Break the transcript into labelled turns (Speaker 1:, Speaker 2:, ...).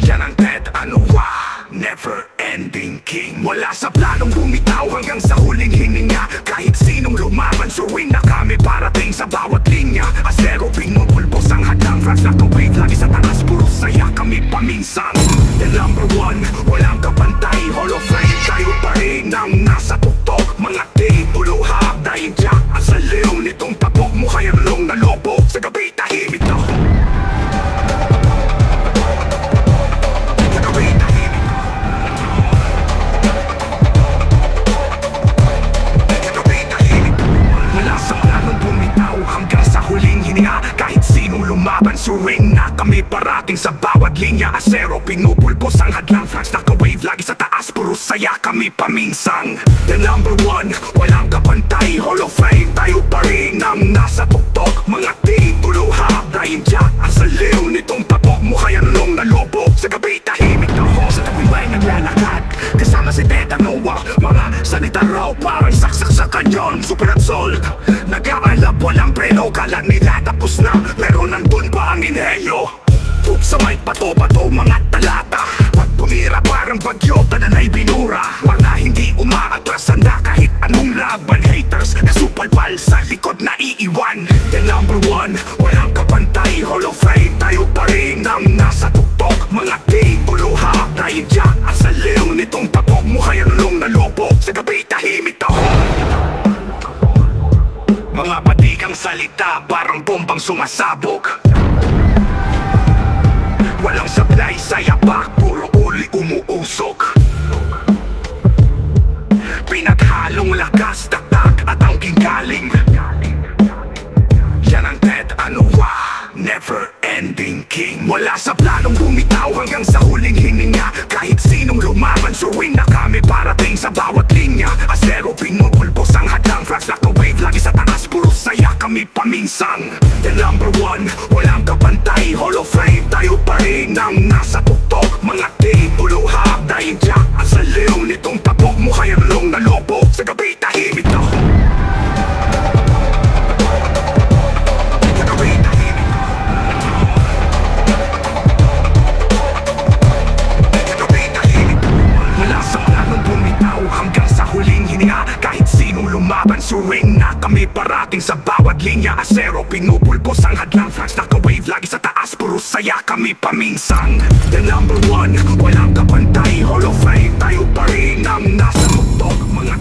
Speaker 1: Yan ang Ted Anua, never ending king. Wala sa planong bumitaw hanggang sa huling hininga. Kahit sinong lumaban, suwing na kami parating sa bawat linya. Asero pinupulbos ang hadlang, France na tuwid lagi sa taas, puro saya kami paminsan. The number one, walang kapantay, Hall of Fame, tayo pa rin ang nasa tuktok. Mga titulo dahil Jack ang saliw nitong tapok mo kayarlong na lobo. Sa gabi tahimik na lumaban, suwing na kami parating sa bawat linya. Asero, pinupulbos ang hadlang, France naka-wave lagi sa taas, puro saya kami paminsan. The number one, walang kapantay, Hall of Fame, tayo pa rin ang nasa tuktok. Mga titulo dahil Jack ang saliw nitong tapok mo kayarlong na lobo. Sa gabi tahimik na ho, sa tabi may naglalakad kasama si Ted Anua. Mga salita raw parang saksak sa kanyon. Super at Sol, nag-aalap, walang preno, kala nila tapos na, pero nandun pa ang inhenyo. Tug sa may pato-pato, mga talata. Pag tumira parang bagyo, tanan ay binura. Mga hindi umaatras, handa kahit anong laban. Haters, nasupalpal sa likod na iiwan. The number one, walang kapantay, Hall of Fame, tayo pa rin ang nasa tuktok. Mga titulo dahil Jack ang saliw nitong tapok mo kayarlong na lobo. Sa gabi tahimik taho, mga patikang salita, parang bombang sumasabog. Walang sablay sa yapak, puro uli umuusok. Pinaghalong lakas, taktak at angking galing. Yan ang Ted Anua, never ending king. Wala sa planong bumitaw hanggang sa huling hininga. Kahit sinong lumaban, suwing na kami parating sa bawat linya. Asero, pinupulbos ang hadlang, France naka-wave lagi sa taas, puro saya kami paminsan. The number one, walang kapantay, Hall of Fame, tayo pa rin ang nasa tuktok. Mga titulo dahil Jack ang saliw nitong tapok mo kayarlong na lobo. Sa gabi tahimik na ho, kahit sinong lumaban, suwing na kami parating sa bawat linya. Asero, pinupulbos ang hadlang, France naka-wave lagi sa taas, puro saya kami paminsan. The number one, walang kapantay, Hall of Fame, tayo pa rin ang nasa tuktok. Mga